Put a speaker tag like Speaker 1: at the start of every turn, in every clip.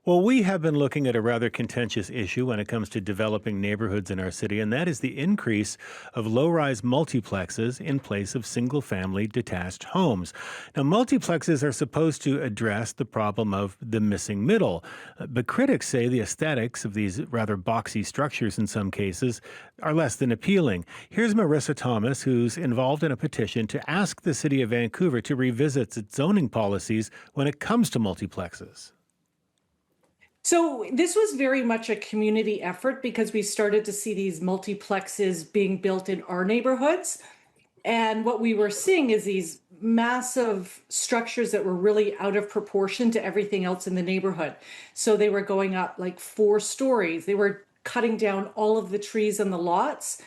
Speaker 1: Well, we have been looking at a rather contentious issue when it comes to developing neighborhoods in our city, and that is the increase of low rise multiplexes in place of single family detached homes. Now, multiplexes are supposed to address the problem of the missing middle, but critics say the aesthetics of these rather boxy structures in some cases are less than appealing. Here's Marissa Thomas, who's involved in a petition to ask the city of Vancouver to revisit its zoning policies when it comes to multiplexes.
Speaker 2: So this was very much a community effort because we started to see these multiplexes being built in our neighborhoods. And what we were seeing is these massive structures that were really out of proportion to everything else in the neighborhood. So they were going up like 4 stories. They were cutting down all of the trees in the lots,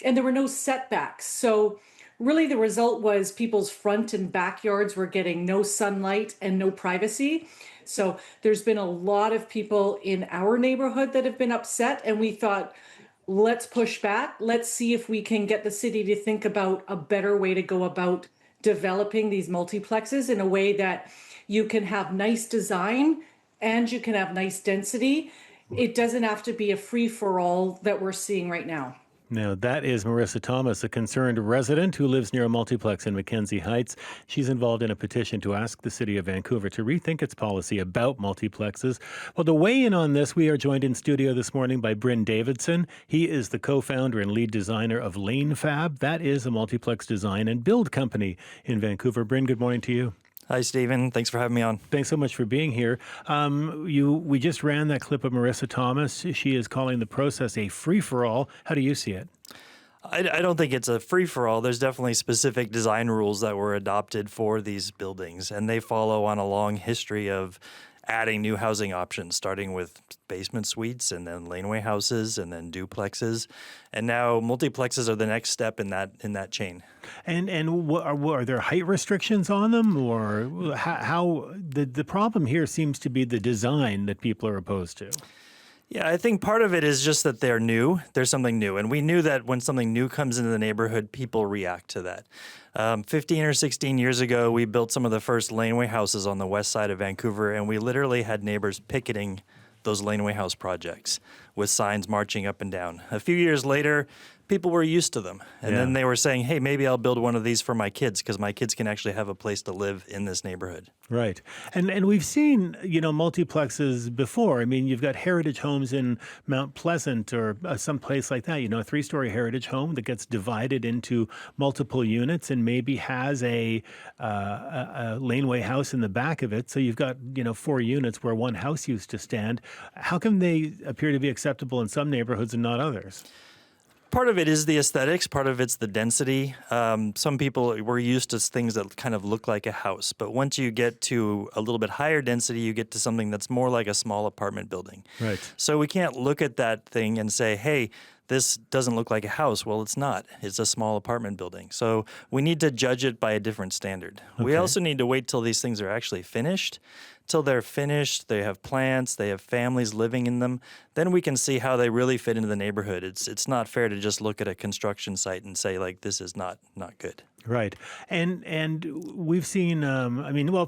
Speaker 2: and there were no setbacks. So really the result was people's front and backyards were getting no sunlight and no privacy. So there's been a lot of people in our neighborhood that have been upset, and we thought, let's push back. Let's see if we can get the city to think about a better way to go about developing these multiplexes in a way that you can have nice design and you can have nice density. It doesn't have to be a free-for-all that we're seeing right now.
Speaker 1: Now, that is Marissa Thomas, a concerned resident who lives near a multiplex in Mackenzie Heights. She's involved in a petition to ask the city of Vancouver to rethink its policy about multiplexes. Well, to weigh in on this, we are joined in studio this morning by Bryn Davidson. He is the co-founder and lead designer of Lanefab. That is a multiplex design and build company in Vancouver. Bryn, good morning to you.
Speaker 3: Hi, Stephen. Thanks for having me on.
Speaker 1: Thanks so much for being here. We just ran that clip of Marissa Thomas. She is calling the process a free-for-all. How do you see it?
Speaker 3: I don't think it's a free-for-all. There's definitely specific design rules that were adopted for these buildings, and they follow on a long history of adding new housing options, starting with basement suites and then laneway houses and then duplexes. And now multiplexes are the next step in that chain.
Speaker 1: And are there height restrictions on them, or how the problem here seems to be the design that people are opposed to?
Speaker 3: Yeah, I think part of it is just that they're new. There's something new. And we knew that when something new comes into the neighborhood, people react to that. 15 or 16 years ago, we built some of the first laneway houses on the west side of Vancouver, and we literally had neighbors picketing those laneway house projects with signs marching up and down. A few years later, people were used to them. And then they were saying, hey, maybe I'll build one of these for my kids because my kids can actually have a place to live in this neighborhood.
Speaker 1: Right. And we've seen, multiplexes before. I mean, you've got heritage homes in Mount Pleasant or some place like that, a 3-story heritage home that gets divided into multiple units and maybe has a laneway house in the back of it. So you've got, 4 units where one house used to stand. How come they appear to be acceptable in some neighborhoods and not others?
Speaker 3: Part of it is the aesthetics. Part of it's the density. Some people were used to things that kind of look like a house. But once you get to a little bit higher density, you get to something that's more like a small apartment building.
Speaker 1: Right.
Speaker 3: So we can't look at that thing and say, hey, this doesn't look like a house. Well, it's not. It's a small apartment building. So we need to judge it by a different standard. Okay. We also need to wait till these things are actually finished. Till they're finished, they have plants, they have families living in them, then we can see how they really fit into the neighborhood. It's not fair to just look at a construction site and say, like, this is not good.
Speaker 1: Right. And we've seen,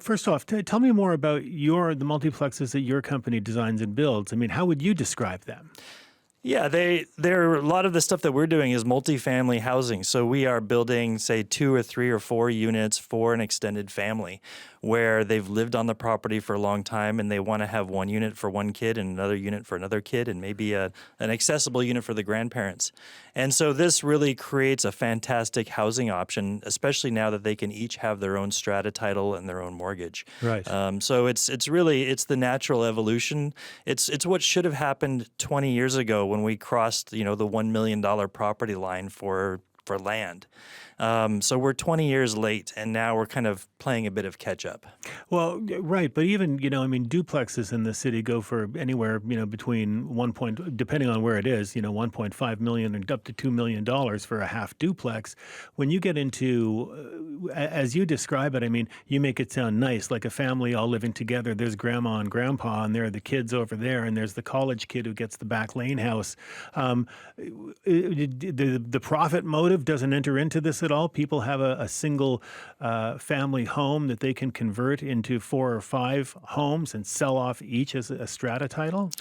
Speaker 1: first off, tell me more about the multiplexes that your company designs and builds. I mean, how would you describe them?
Speaker 3: Yeah, they're a lot of the stuff that we're doing is multifamily housing. So we are building, say, 2 or 3 or 4 units for an extended family where they've lived on the property for a long time and they want to have 1 unit for 1 kid and another unit for another kid and maybe an accessible unit for the grandparents. And so this really creates a fantastic housing option, especially now that they can each have their own strata title and their own mortgage.
Speaker 1: Right.
Speaker 3: So it's the natural evolution. It's what should have happened 20 years ago when we crossed, the $1 million property line for land. So we're 20 years late, and now we're kind of playing a bit of catch up.
Speaker 1: Well, right. But even, duplexes in the city go for anywhere, between depending on where it is, $1.5 million and up to $2 million for a half duplex. When you get into, as you describe it, I mean, you make it sound nice, like a family all living together. There's grandma and grandpa, and there are the kids over there, and there's the college kid who gets the back lane house. The profit motive motive doesn't enter into this at all? People have a single family home that they can convert into 4 or 5 homes and sell off each as a strata title?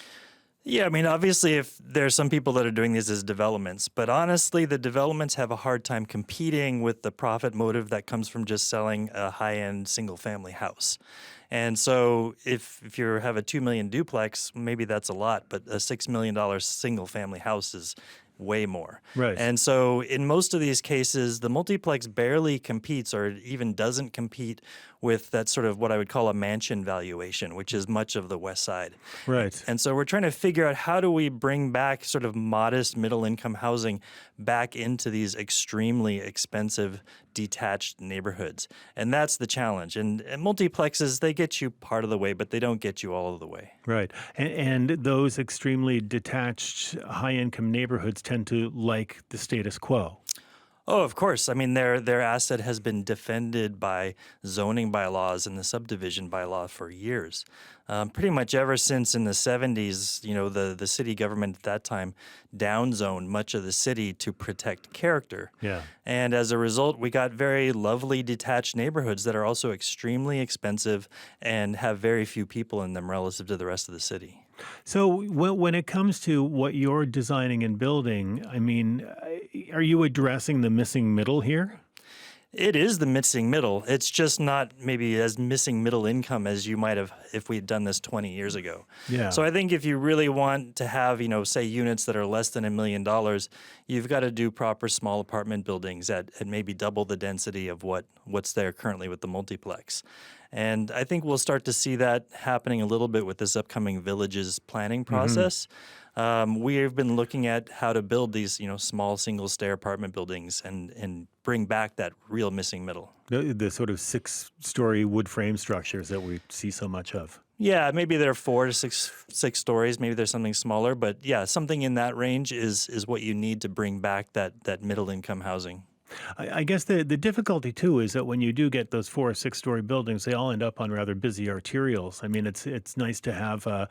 Speaker 3: Yeah, I mean, obviously, if there's some people that are doing these as developments, but honestly, the developments have a hard time competing with the profit motive that comes from just selling a high-end single-family house. And so if you have a $2 million duplex, maybe that's a lot, but a $6 million single-family house is way more.
Speaker 1: Right.
Speaker 3: And so in most of these cases, the multiplex barely competes or even doesn't compete with that sort of what I would call a mansion valuation, which is much of the West Side.
Speaker 1: Right.
Speaker 3: And so we're trying to figure out how do we bring back sort of modest middle income housing back into these extremely expensive detached neighborhoods. And that's the challenge. And multiplexes, they get you part of the way, but they don't get you all of the way.
Speaker 1: Right. And those extremely detached high-income neighborhoods tend to like the status quo.
Speaker 3: Oh, of course. I mean, their asset has been defended by zoning bylaws and the subdivision bylaw for years. Pretty much ever since in the 70s, you know, the city government at that time downzoned much of the city to protect character.
Speaker 1: Yeah.
Speaker 3: And as a result, we got very lovely detached neighborhoods that are also extremely expensive and have very few people in them relative to the rest of the city.
Speaker 1: So when it comes to what you're designing and building, I mean, are you addressing the missing middle here?
Speaker 3: It is the missing middle. It's just not maybe as missing middle income as you might have if we had done this 20 years ago.
Speaker 1: Yeah.
Speaker 3: So I think if you really want to have, you know, say units that are less than $1 million, you've got to do proper small apartment buildings at maybe double the density of what's there currently with the multiplex. And I think we'll start to see that happening a little bit with this upcoming villages planning process. We have been looking at how to build these, you know, small single-stair apartment buildings and bring back that real missing middle.
Speaker 1: The sort of 6-story wood frame structures that we see so much of.
Speaker 3: Yeah, maybe they're 4 to 6 stories. Maybe there's something smaller, but yeah, something in that range is what you need to bring back that middle-income housing.
Speaker 1: I guess the difficulty too is that when you do get those 4 or 6-story buildings, they all end up on rather busy arterials. I mean, it's nice to have an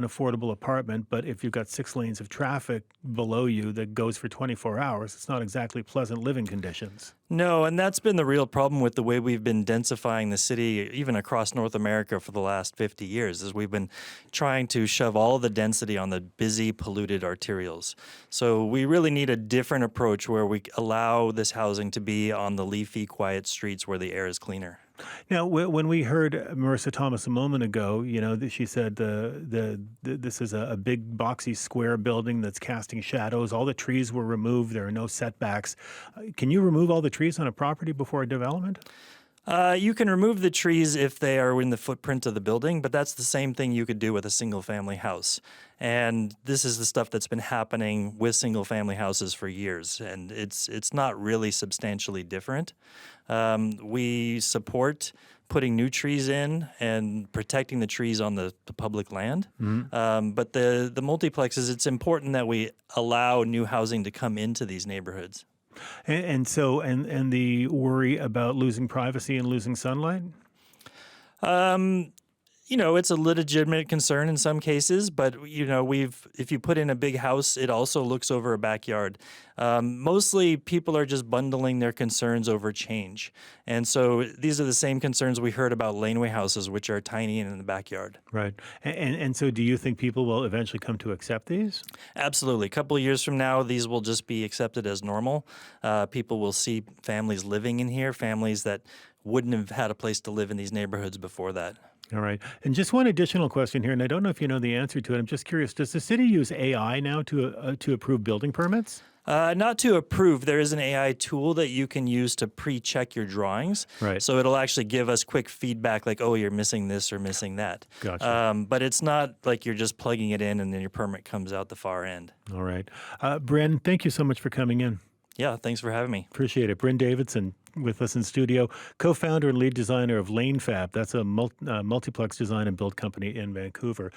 Speaker 1: affordable apartment, but if you've got 6 lanes of traffic below you that goes for 24 hours, it's not exactly pleasant living conditions.
Speaker 3: No, and that's been the real problem with the way we've been densifying the city, even across North America for the last 50 years, is we've been trying to shove all the density on the busy, polluted arterials. So we really need a different approach where we allow this housing to be on the leafy, quiet streets where the air is cleaner.
Speaker 1: Now, when we heard Marissa Thomas a moment ago, you know, she said this is a big boxy square building that's casting shadows. All the trees were removed. There are no setbacks. Can you remove all the trees on a property before a development?
Speaker 3: You can remove the trees if they are in the footprint of the building, but that's the same thing you could do with a single-family house. And this is the stuff that's been happening with single-family houses for years, and it's not really substantially different. We support putting new trees in and protecting the trees on the public land. But the multiplexes, it's important that we allow new housing to come into these neighborhoods.
Speaker 1: And so the worry about losing privacy and losing sunlight?
Speaker 3: You know, it's a legitimate concern in some cases, but, you know, if you put in a big house, it also looks over a backyard. Mostly people are just bundling their concerns over change. And so these are the same concerns we heard about laneway houses, which are tiny and in the backyard.
Speaker 1: Right. And so do you think people will eventually come to accept these?
Speaker 3: Absolutely. A couple of years from now, these will just be accepted as normal. People will see families living in here, families that wouldn't have had a place to live in these neighborhoods before that.
Speaker 1: All right. And just one additional question here, and I don't know if you know the answer to it. I'm just curious, does the city use AI now to approve building permits?
Speaker 3: Not to approve. There is an AI tool that you can use to pre-check your drawings.
Speaker 1: Right.
Speaker 3: So it'll actually give us quick feedback like, oh, you're missing this or missing that.
Speaker 1: Gotcha.
Speaker 3: But it's not like you're just plugging it in and then your permit comes out the far end.
Speaker 1: All right. Bryn, thank you so much for coming in.
Speaker 3: Yeah, thanks for having me.
Speaker 1: Appreciate it. Bryn Davidson with us in studio, co-founder and lead designer of Lanefab. That's a multiplex design and build company in Vancouver.